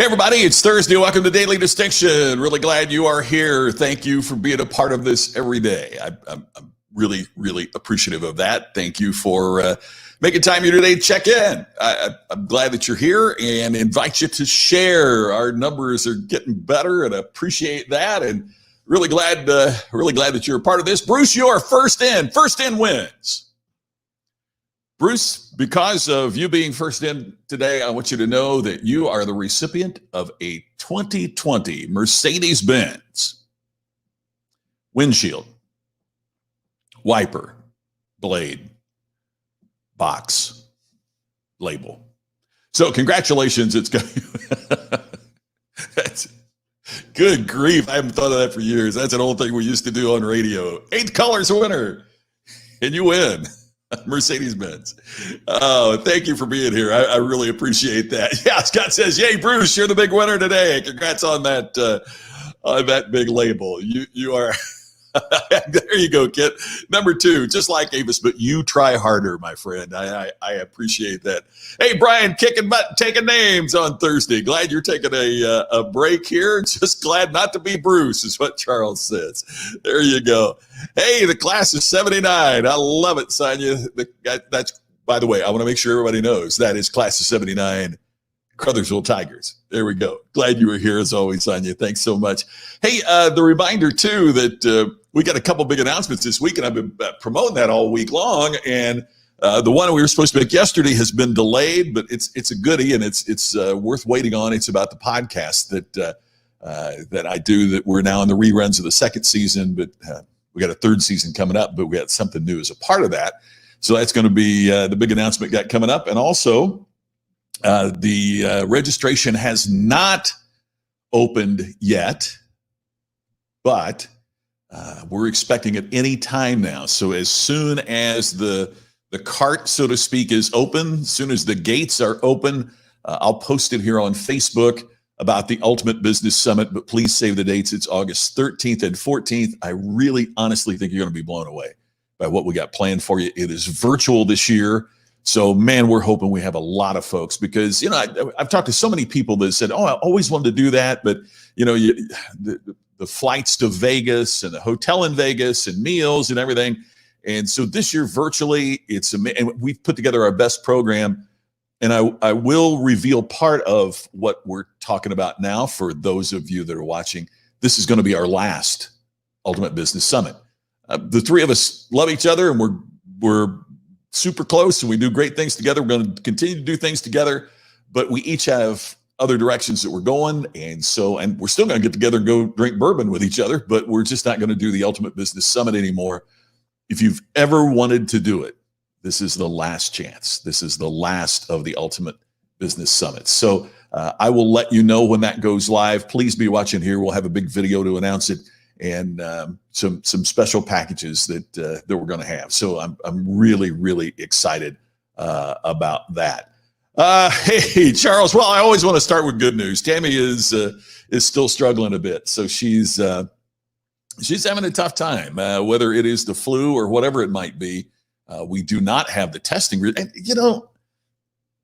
everybody, it's Thursday. Welcome to Daily Distinction. Really glad you are here. Thank you for being a part of this every day. I'm really, really appreciative of that. Thank you for making time here today to check in. I'm glad that you're here and invite you to share. Our numbers are getting better and I appreciate that. And really glad that you're a part of this. Bruce, you are first in. First in wins. Bruce, because of you being first in today, I want you to know that you are the recipient of a 2020 Mercedes-Benz windshield, wiper, blade, box, label. So congratulations. It's going. That's good grief. I haven't thought of that for years. That's an old thing we used to do on radio. 8 colors winner, and you win. Mercedes-Benz. Oh, thank you for being here. I really appreciate that. Yeah, Scott says, "Yay, Bruce, you're the big winner today. Congrats on that big label. You are." There you go, Kit. Number 2, just like Avis, but you try harder, my friend. I appreciate that. Hey, Brian, kicking butt, taking names on Thursday. Glad you're taking a break here. Just glad not to be Bruce, is what Charles says. There you go. Hey, the class is 79. I love it, Sonia. That's, by the way, I want to make sure everybody knows that is class of 79. Crothersville Tigers. There we go. Glad you were here as always, Sonia. Thanks so much. Hey, the reminder too that we got a couple big announcements this week, and I've been promoting that all week long. And the one we were supposed to make yesterday has been delayed, but it's a goodie and it's worth waiting on. It's about the podcast that I do. That we're now in the reruns of the second season, but we got a third season coming up. But we got something new as a part of that. So that's going to be the big announcement got coming up, and also. The registration has not opened yet, but we're expecting it any time now. So as soon as the cart, so to speak, is open, as soon as the gates are open, I'll post it here on Facebook about the Ultimate Business Summit, but please save the dates. It's August 13th and 14th. I really honestly think you're going to be blown away by what we got planned for you. It is virtual this year. So, man, we're hoping we have a lot of folks because, you know, I've talked to so many people that said, oh, I always wanted to do that. But, you know, the flights to Vegas and the hotel in Vegas and meals and everything. And so this year, virtually, and we've put together our best program. And I will reveal part of what we're talking about now for those of you that are watching. This is going to be our last Ultimate Business Summit. The three of us love each other, and we're super close and we do great things together. We're going to continue to do things together, but we each have other directions that we're going. And we're still going to get together and go drink bourbon with each other, but we're just not going to do the Ultimate Business Summit anymore. If you've ever wanted to do it, this is the last chance. This is the last of the Ultimate Business Summit. So I will let you know when that goes live. Please be watching here. We'll have a big video to announce it. And some special packages that we're going to have. So I'm really, really excited about that. Hey, Charles. Well, I always want to start with good news. Tammy is still struggling a bit. So she's having a tough time, whether it is the flu or whatever it might be. We do not have the testing. And, you know,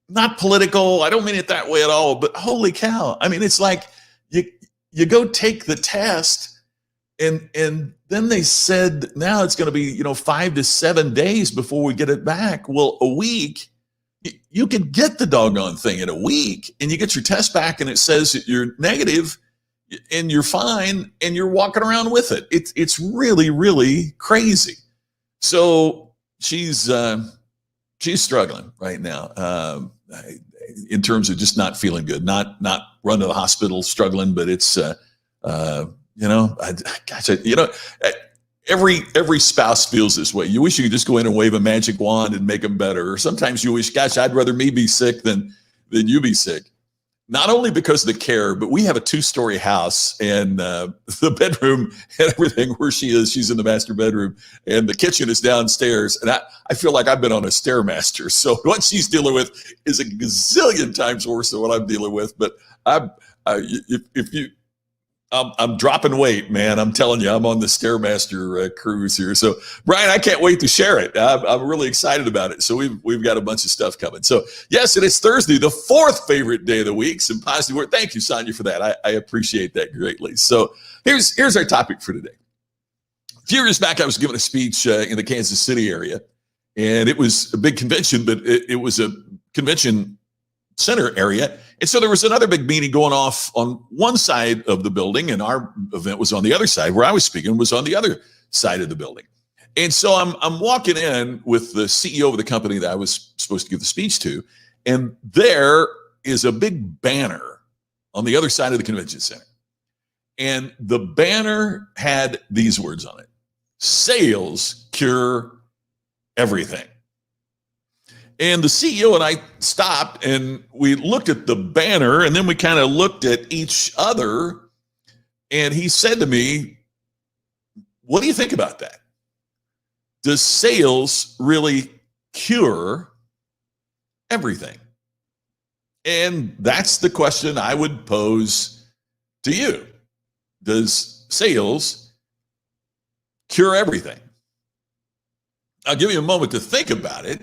not political. I don't mean it that way at all. But holy cow. I mean, it's like you go take the test. And then they said now it's going to be 5 to 7 days before we get it back. Well, a week, you could get the doggone thing in a week, and you get your test back, and it says that you're negative, and you're fine, and you're walking around with it. It's really, really crazy. So she's struggling right now in terms of just not feeling good, not run to the hospital, struggling, but it's. Every spouse feels this way. You wish you could just go in and wave a magic wand and make them better. Or sometimes you wish, gosh, I'd rather me be sick than you be sick. Not only because of the care, but we have a 2-story house, and the bedroom and everything where she is, she's in the master bedroom, and the kitchen is downstairs. And I feel like I've been on a Stairmaster. So what she's dealing with is a gazillion times worse than what I'm dealing with. But I'm dropping weight, man. I'm telling you, I'm on the Stairmaster cruise here. So, Brian, I can't wait to share it. I'm really excited about it. So we've got a bunch of stuff coming. So, yes, it is Thursday, the fourth favorite day of the week. Some positive word. Thank you, Sonia, for that. I appreciate that greatly. So here's our topic for today. A few years back, I was giving a speech in the Kansas City area, and it was a big convention, but it was a convention center area. And so there was another big meeting going off on one side of the building, and our event was on the other side. Where I was speaking was on the other side of the building. And so I'm walking in with the CEO of the company that I was supposed to give the speech to, and there is a big banner on the other side of the convention center. And the banner had these words on it: sales cure everything. And the CEO and I stopped and we looked at the banner, and then we kind of looked at each other. And he said to me, "What do you think about that? Does sales really cure everything?" And that's the question I would pose to you. Does sales cure everything? I'll give you a moment to think about it,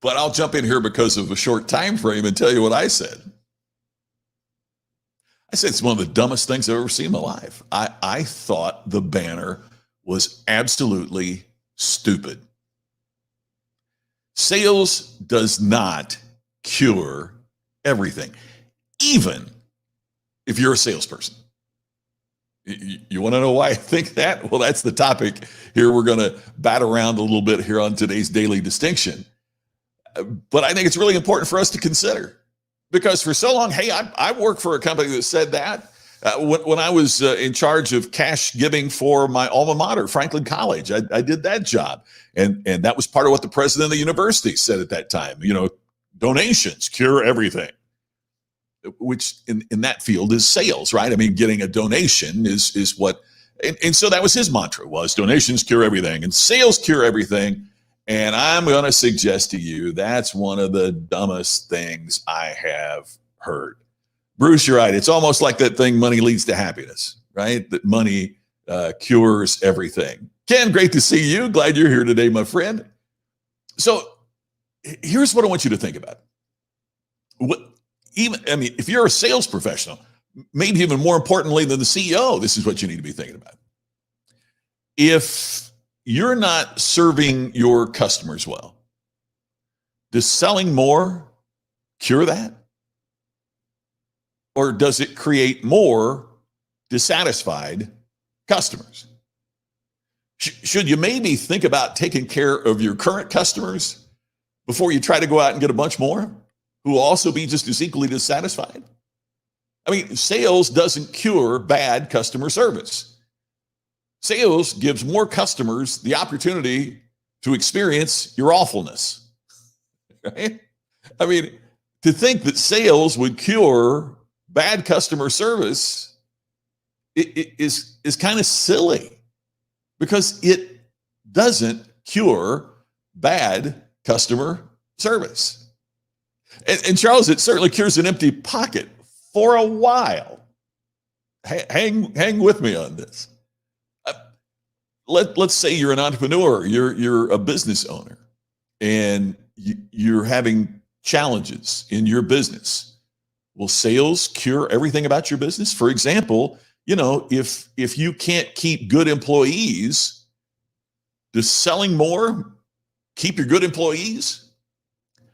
but I'll jump in here because of a short time frame and tell you what I said. I said it's one of the dumbest things I've ever seen in my life. I thought the banner was absolutely stupid. Sales does not cure everything, even if you're a salesperson. You want to know why I think that? Well, that's the topic here. We're going to bat around a little bit here on today's Daily Distinction. But I think it's really important for us to consider, because for so long, hey, I worked for a company that said that. When I was in charge of cash giving for my alma mater, Franklin College, I did that job. And that was part of what the president of the university said at that time. You know, donations cure everything, which in that field is sales, right? I mean, getting a donation is what, and so that was his mantra, was donations cure everything and sales cure everything. And I'm going to suggest to you that's one of the dumbest things I have heard. Bruce, you're right. It's almost like that thing, money leads to happiness, right? That money cures everything. Ken, great to see you. Glad you're here today, my friend. So here's what I want you to think about. If you're a sales professional, maybe even more importantly than the CEO, this is what you need to be thinking about. If you're not serving your customers well, does selling more cure that? Or does it create more dissatisfied customers? Should you maybe think about taking care of your current customers before you try to go out and get a bunch more who will also be just as equally dissatisfied? I mean, sales doesn't cure bad customer service. Sales gives more customers the opportunity to experience your awfulness, right? I mean, to think that sales would cure bad customer service is kind of silly, because it doesn't cure bad customer service. And Charles, it certainly cures an empty pocket for a while. Hang with me on this. Let's say you're an entrepreneur, you're a business owner, and you're having challenges in your business. Will sales cure everything about your business? For example, if you can't keep good employees, does selling more keep your good employees?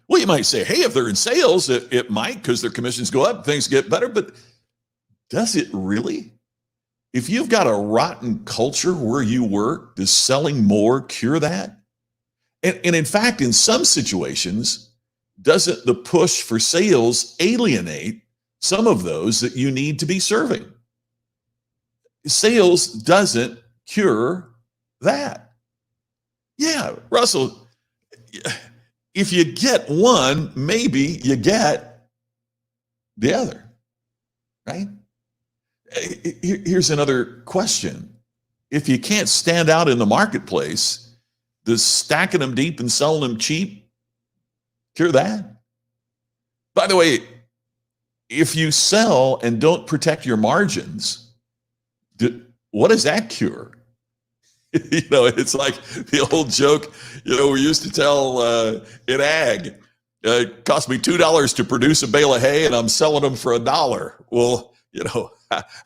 Well, you might say, hey, if they're in sales, it might, because their commissions go up, things get better, but does it really? If you've got a rotten culture where you work, does selling more cure that? And in fact, in some situations, doesn't the push for sales alienate some of those that you need to be serving? Sales doesn't cure that. Yeah, Russell, if you get one, maybe you get the other, right? Here's another question. If you can't stand out in the marketplace, does stacking them deep and selling them cheap cure that? By the way, if you sell and don't protect your margins, what does that cure? It's like the old joke, we used to tell in ag, it cost me $2 to produce a bale of hay and I'm selling them for $1. Well,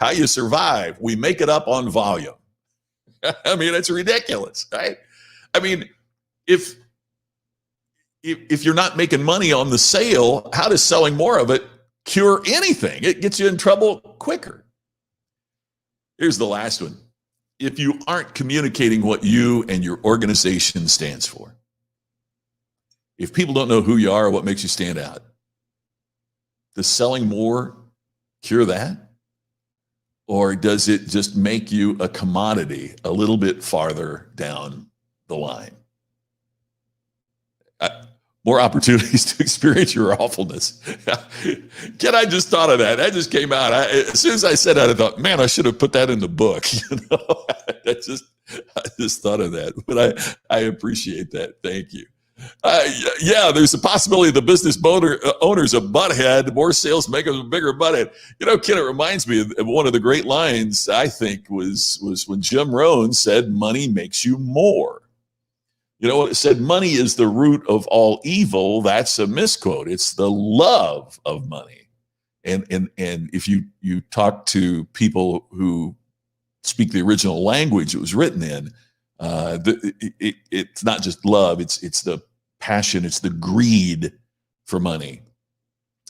how you survive, we make it up on volume. I mean, it's ridiculous, right? I mean, if you're not making money on the sale, how does selling more of it cure anything? It gets you in trouble quicker. Here's the last one. If you aren't communicating what you and your organization stands for, if people don't know who you are or what makes you stand out, does selling more cure that? Or does it just make you a commodity a little bit farther down the line? More opportunities to experience your awfulness. Ken, I just thought of that. That just came out. As soon as I said that, I thought, man, I should have put that in the book. I just thought of that. But I appreciate that. Thank you. Yeah, there's a possibility the business owner's a butthead. More sales make them a bigger butthead. Ken, it reminds me of one of the great lines, I think, was when Jim Rohn said, money makes you more. It said money is the root of all evil. That's a misquote. It's the love of money. And if you talk to people who speak the original language it was written in, it's not just love. It's the passion. It's the greed for money.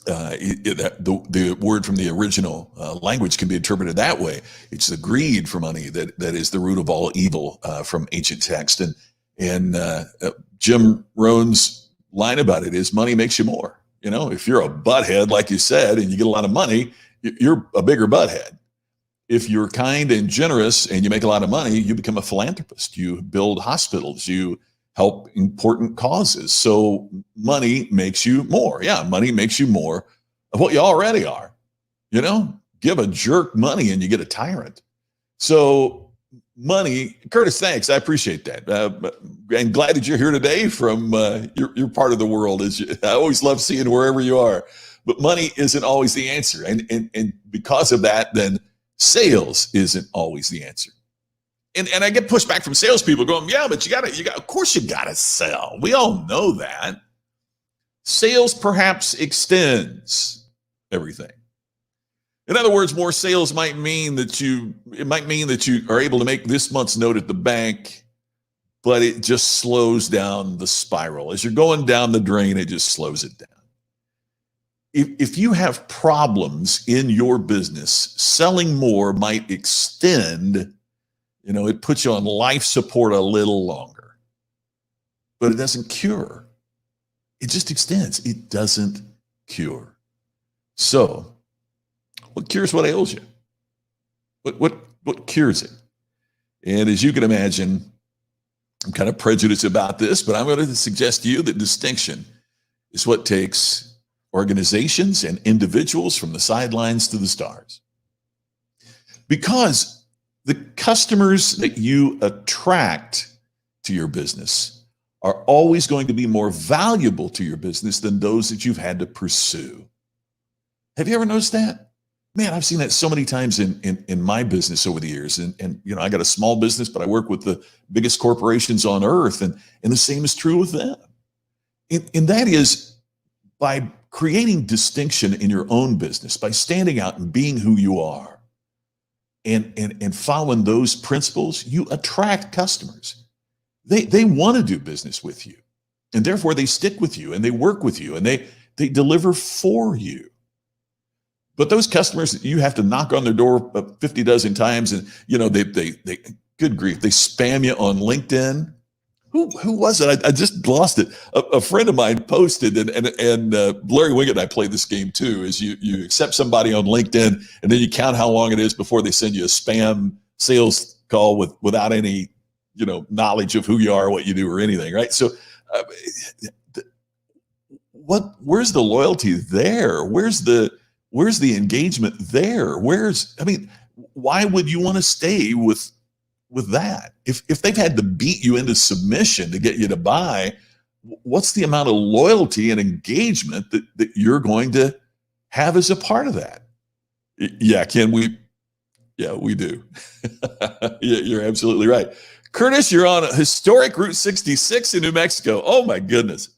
The word from the original language can be interpreted that way. It's the greed for money that is the root of all evil from ancient text. And Jim Rohn's line about it is money makes you more. If you're a butthead, like you said, and you get a lot of money, you're a bigger butthead. If you're kind and generous and you make a lot of money, you become a philanthropist. You build hospitals. You help important causes. So money makes you more. Yeah, money makes you more of what you already are. Give a jerk money and you get a tyrant. So money, Curtis, thanks. I appreciate that. And glad that you're here today from your part of the world. I always love seeing wherever you are. But money isn't always the answer. And because of that, then sales isn't always the answer. And I get pushback from salespeople going, yeah, but of course you gotta sell. We all know that. Sales perhaps extends everything. In other words, more sales might mean that you are able to make this month's note at the bank, but it just slows down the spiral. As you're going down the drain, it just slows it down. If you have problems in your business, selling more might extend, it puts you on life support a little longer, but it doesn't cure. It just extends. It doesn't cure. So, what cures what ails you? What cures it? And as you can imagine, I'm kind of prejudiced about this, but I'm going to suggest to you that distinction is what takes organizations and individuals from the sidelines to the stars. Because the customers that you attract to your business are always going to be more valuable to your business than those that you've had to pursue. Have you ever noticed that? Man, I've seen that so many times in my business over the years. And I got a small business, but I work with the biggest corporations on earth. And the same is true with them. And that is by creating distinction in your own business, by standing out and being who you are and following those principles, you attract customers. They want to do business with you. And therefore they stick with you and they work with you and they deliver for you. But those customers, you have to knock on their door 50 dozen times, and they good grief, they spam you on LinkedIn. Who was it? I just lost it. A friend of mine posted, and Larry Wingett and I played this game too. Is you accept somebody on LinkedIn, and then you count how long it is before they send you a spam sales call without any knowledge of who you are, what you do, or anything, right? So, where's the loyalty there? Where's the engagement there? Why would you want to stay with that? If they've had to beat you into submission to get you to buy, what's the amount of loyalty and engagement that you're going to have as a part of that. Yeah, can we? Yeah, we do. Yeah, you're absolutely right. Curtis, you're on a historic Route 66 in New Mexico. Oh my goodness.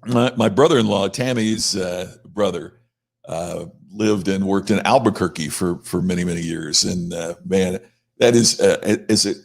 My brother-in-law, Tammy's brother, lived and worked in Albuquerque for many, many years. And man, that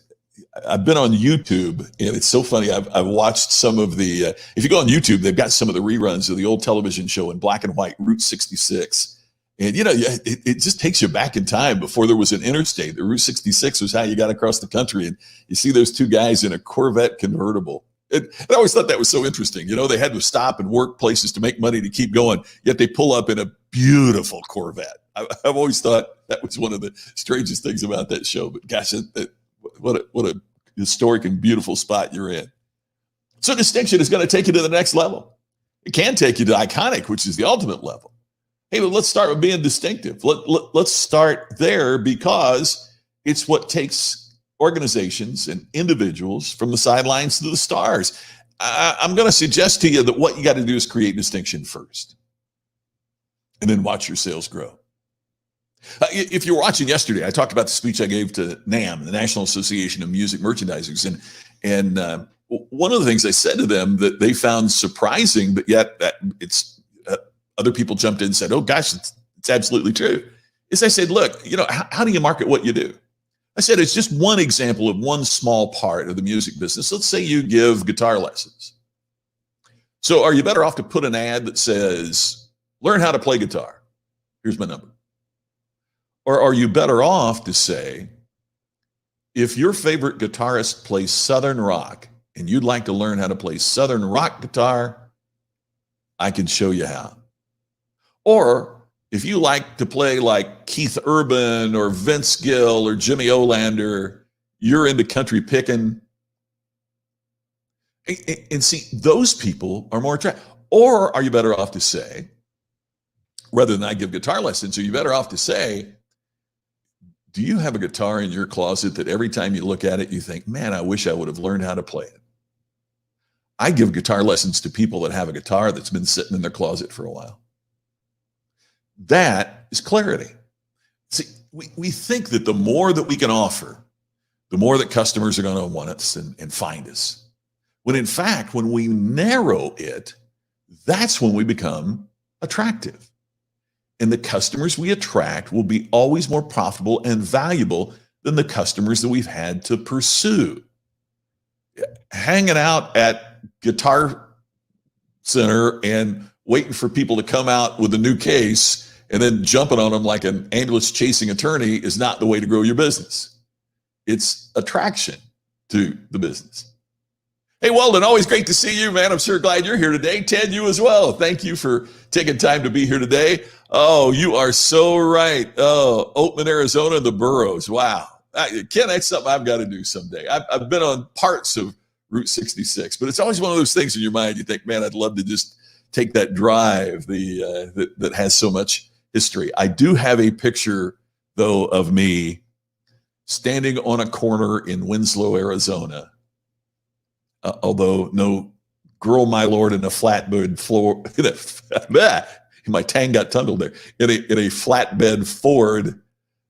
I've been on YouTube, and it's so funny. I've watched some of the, if you go on YouTube, they've got some of the reruns of the old television show in black and white, Route 66. And, it just takes you back in time before there was an interstate. The Route 66 was how you got across the country. And you see those two guys in a Corvette convertible. I always thought that was so interesting. They had to stop and work places to make money to keep going, yet they pull up in a beautiful Corvette. I've always thought that was one of the strangest things about that show. But gosh, what a historic and beautiful spot you're in. So distinction is going to take you to the next level. It can take you to iconic, which is the ultimate level. Hey, but let's start with being distinctive. Let's start there, because it's what takes organizations and individuals from the sidelines to the stars. I'm going to suggest to you that what you got to do is create distinction first, and then watch your sales grow. If you're watching yesterday, I talked about the speech I gave to NAM, the National Association of Music Merchandisers, and one of the things I said to them that they found surprising, but yet other people jumped in and said, "Oh gosh, it's absolutely true," is I said, "Look, how do you market what you do?" I said, it's just one example of one small part of the music business. Let's say you give guitar lessons. So are you better off to put an ad that says, learn how to play guitar? Here's my number. Or are you better off to say, if your favorite guitarist plays Southern rock and you'd like to learn how to play Southern rock guitar, I can show you how. Or if you like to play like Keith Urban or Vince Gill or Jimmy Olander, you're into country picking. And see, those people are more attractive. Or are you better off to say, rather than I give guitar lessons, are you better off to say, do you have a guitar in your closet that every time you look at it, you think, man, I wish I would have learned how to play it? I give guitar lessons to people that have a guitar that's been sitting in their closet for a while. That is clarity. See, we think that the more that we can offer, the more that customers are going to want us and find us. When in fact, when we narrow it, that's when we become attractive. And the customers we attract will be always more profitable and valuable than the customers that we've had to pursue. Hanging out at Guitar Center and waiting for people to come out with a new case and then jumping on them like an ambulance chasing attorney is not the way to grow your business. It's attraction to the business. Hey, Weldon, always great to see you, man. I'm sure glad you're here today. Ted, you as well. Thank you for taking time to be here today. Oh, you are so right. Oh, Oatman, Arizona, the Burros. Wow. Ken, that's something I've got to do someday. I've been on parts of Route 66, but it's always one of those things in your mind. You think, man, I'd love to just take that drive that has so much history. I do have a picture, though, of me standing on a corner in Winslow, Arizona. Although no girl, my lord, in a flatbed floor. My tang got tangled there. In a flatbed Ford,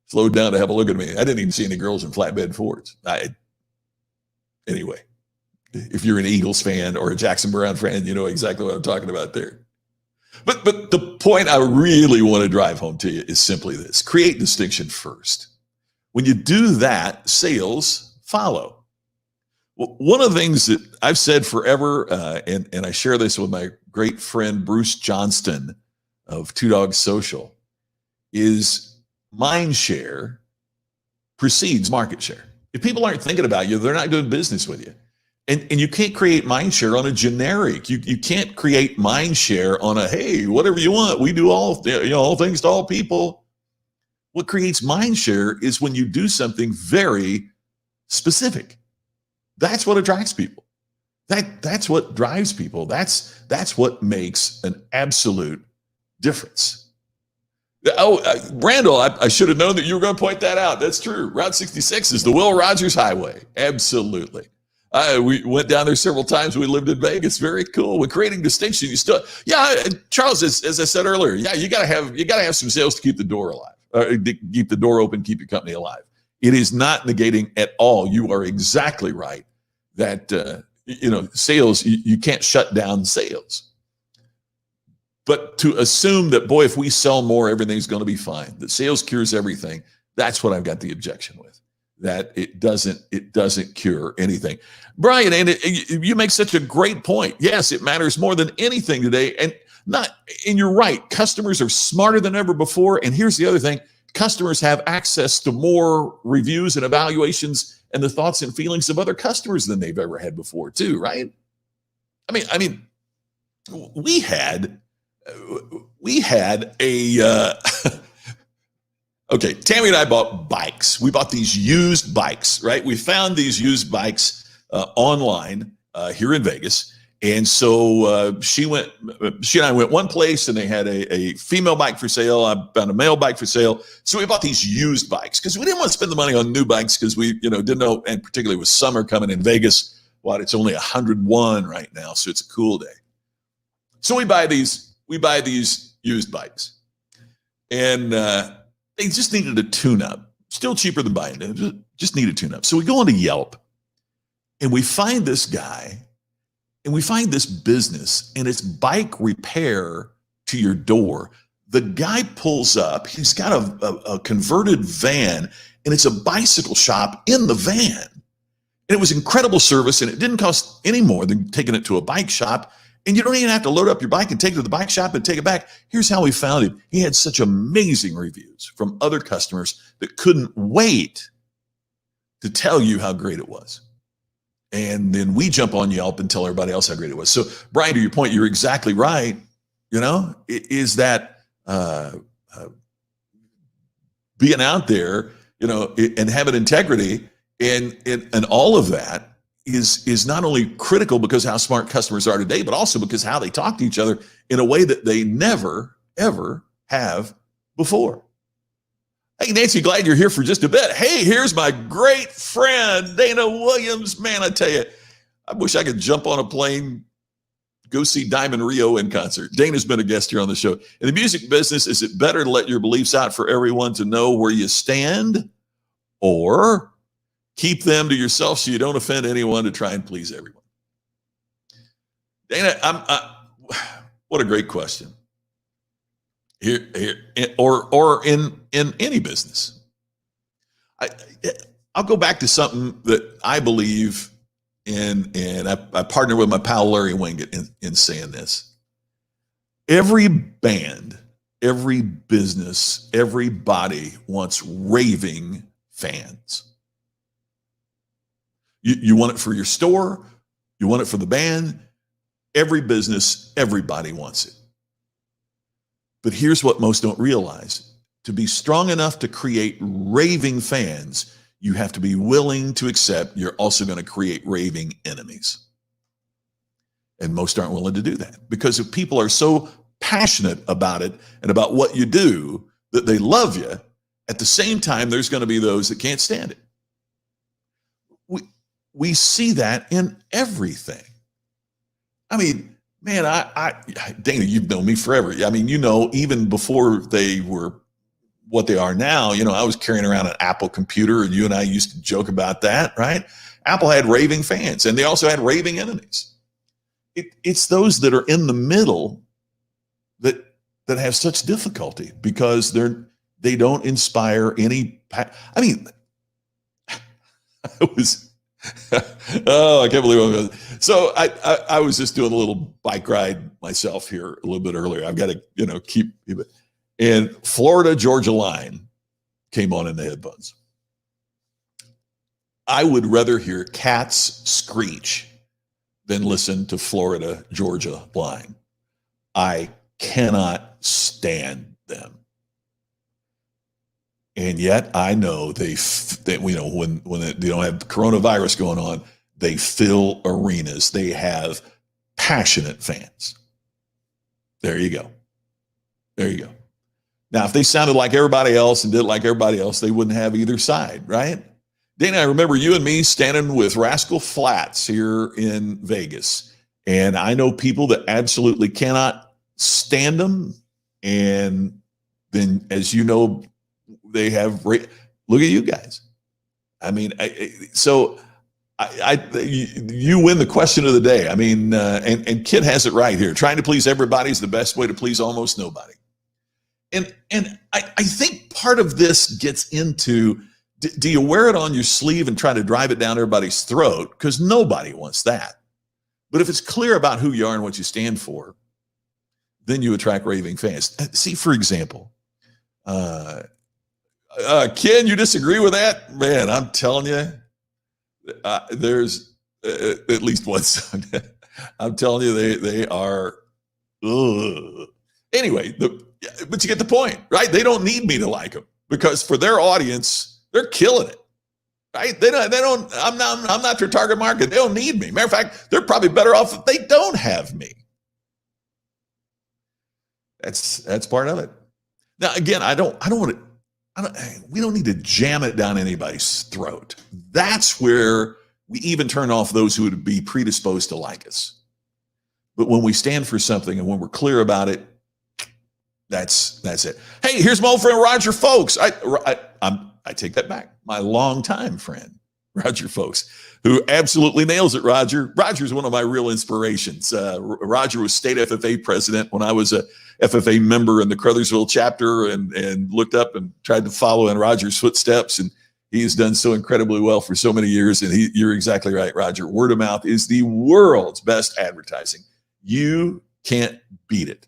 slowed down to have a look at me. I didn't even see any girls in flatbed Fords. Anyway, if you're an Eagles fan or a Jackson Brown fan, you know exactly what I'm talking about there. But the point I really want to drive home to you is simply this: create distinction first. When you do that, sales follow. One of the things that I've said forever, and I share this with my great friend Bruce Johnston of Two Dogs Social, is mind share precedes market share. If people aren't thinking about you, they're not doing business with you. And you can't create mind share on a generic. You can't create mind share on a, hey, whatever you want, we do all things to all people. What creates mind share is when you do something very specific. That's what attracts people. That's what drives people. That's what makes an absolute difference. Oh, Randall, I should have known that you were going to point that out. That's true. Route 66 is the Will Rogers Highway. Absolutely. We went down there several times. We lived in Vegas. Very cool. With creating distinction, you still, yeah, Charles, as I said earlier, yeah, you gotta have some sales to keep the door alive, to keep the door open, keep your company alive. It is not negating at all. You are exactly right that sales, you can't shut down sales. But to assume that, boy, if we sell more, everything's going to be fine, that sales cures everything, that's what I've got the objection with. That it doesn't cure anything. Brian, and you make such a great point. Yes, it matters more than anything today. And you're right. Customers are smarter than ever before. And here's the other thing. Customers have access to more reviews and evaluations and the thoughts and feelings of other customers than they've ever had before too, right? I mean, we had a okay, Tammy and I bought bikes. We bought these used bikes, right? We found these used bikes online here in Vegas. And so she and I went one place, and they had a female bike for sale. I found a male bike for sale. So we bought these used bikes because we didn't want to spend the money on new bikes because we, didn't know, and particularly with summer coming in Vegas, it's only 101 right now. So it's a cool day. So we buy these used bikes, and they just needed a tune-up. Still cheaper than buying them. Just need a tune-up. So we go into Yelp, and we find this guy, and we find this business, and it's bike repair to your door. The guy pulls up. He's got a converted van, and it's a bicycle shop in the van. And it was incredible service, and it didn't cost any more than taking it to a bike shop. And you don't even have to load up your bike and take it to the bike shop and take it back. Here's how we found him. He had such amazing reviews from other customers that couldn't wait to tell you how great it was. And then we jump on Yelp and tell everybody else how great it was. So, Brian, to your point, you're exactly right. Is that being out there, and having integrity and all of that is not only critical because how smart customers are today, but also because how they talk to each other in a way that they never, ever have before. Hey, Nancy, glad you're here for just a bit. Hey, here's my great friend, Dana Williams. Man, I tell you, I wish I could jump on a plane, go see Diamond Rio in concert. Dana's been a guest here on the show. In the music business, is it better to let your beliefs out for everyone to know where you stand, or keep them to yourself so you don't offend anyone to try and please everyone? Dana, what a great question. Here, or in any business. I'll go back to something that I believe in, and I partner with my pal Larry Wingate in saying this. Every band, every business, everybody wants raving fans. You want it for your store. You want it for the band. Every business, everybody wants it. But here's what most don't realize. To be strong enough to create raving fans, you have to be willing to accept you're also going to create raving enemies. And most aren't willing to do that because if people are so passionate about it and about what you do that they love you, at the same time, there's going to be those that can't stand it. We see that in everything. I mean, man, Dana, you've known me forever. I mean, even before they were what they are now, I was carrying around an Apple computer, and you and I used to joke about that, right? Apple had raving fans, and they also had raving enemies. It's those that are in the middle that have such difficulty because they don't inspire any. I mean, I was. Oh, I can't believe I was. So I was just doing a little bike ride myself here a little bit earlier. I've got to, keep it. And Florida Georgia line came on in the headphones. I would rather hear cats screech than listen to Florida Georgia line. I cannot stand them. And yet I know when they don't have coronavirus going on, they fill arenas. They have passionate fans. There you go. Now, if they sounded like everybody else and did like everybody else, they wouldn't have either side, right? Dana, I remember you and me standing with Rascal Flatts here in Vegas. And I know people that absolutely cannot stand them. And then, as you know, they have, look at you guys. I mean, you win the question of the day. I mean, and Kid has it right here. Trying to please everybody is the best way to please almost nobody. And I think part of this gets into, do you wear it on your sleeve and try to drive it down everybody's throat? Because nobody wants that. But if it's clear about who you are and what you stand for, then you attract raving fans. See, for example, Ken, you disagree with that? Man, I'm telling you, there's at least one son. I'm telling you, they are. Anyway, but you get the point, right? They don't need me to like them because for their audience, they're killing it, right? They don't. I'm not their target market. They don't need me. Matter of fact, they're probably better off if they don't have me. That's part of it. Now, again, I don't want to. We don't need to jam it down anybody's throat. That's where we even turn off those who would be predisposed to like us. But when we stand for something and when we're clear about it, that's it. Hey, here's my old friend Roger Folks. I take that back. My longtime friend Roger Folks, who absolutely nails it. Roger's one of my real inspirations. Roger was state FFA president when I was a FFA member in the Crothersville chapter, and looked up and tried to follow in Roger's footsteps. And he has done so incredibly well for so many years. And you're exactly right, Roger. Word of mouth is the world's best advertising. You can't beat it.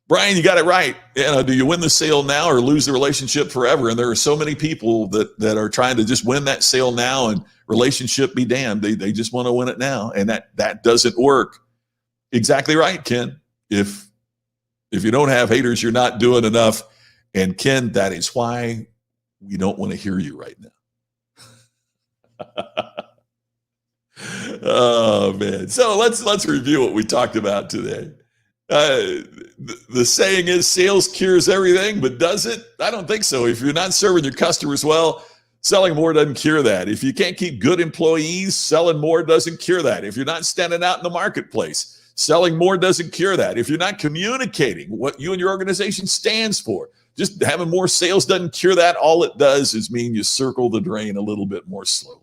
Brian, you got it right. Do you win the sale now or lose the relationship forever? And there are so many people that are trying to just win that sale now, and relationship be damned. They just want to win it now. And that doesn't work. Exactly right, Ken. If you don't have haters, you're not doing enough. And Ken, that is why we don't want to hear you right now. Oh man. So let's review what we talked about today. The saying is sales cures everything, but does it? I don't think so. If you're not serving your customers well, selling more doesn't cure that. If you can't keep good employees, selling more doesn't cure that. If you're not standing out in the marketplace, selling more doesn't cure that. If you're not communicating what you and your organization stands for, just having more sales doesn't cure that. All it does is mean you circle the drain a little bit more slowly.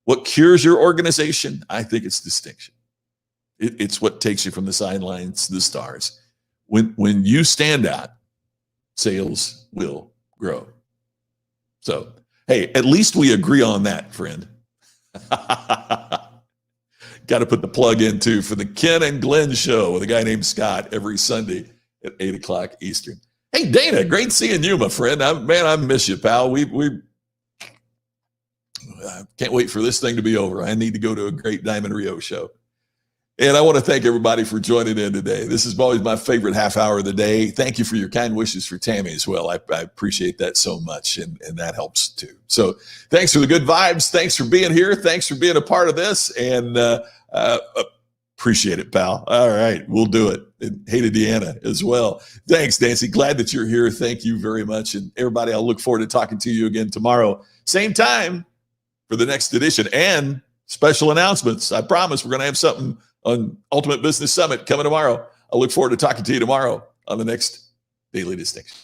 What cures your organization? I think it's distinction. It's what takes you from the sidelines to the stars. When you stand out, sales will grow. So, hey, at least we agree on that, friend. Got to put the plug in too for the Ken and Glenn show with a guy named Scott every Sunday at 8 o'clock Eastern. Hey, Dana, great seeing you, my friend. I miss you, pal. We can't wait for this thing to be over. I need to go to a great Diamond Rio show. And I want to thank everybody for joining in today. This is always my favorite half hour of the day. Thank you for your kind wishes for Tammy as well. I appreciate that so much, and that helps too. So thanks for the good vibes. Thanks for being here. Thanks for being a part of this, and appreciate it, pal. All right, we'll do it. And hey to Deanna as well. Thanks, Nancy. Glad that you're here. Thank you very much. And everybody, I'll look forward to talking to you again tomorrow. Same time for the next edition and special announcements. I promise we're going to have something on Ultimate Business Summit coming tomorrow. I look forward to talking to you tomorrow on the next Daily Distinction.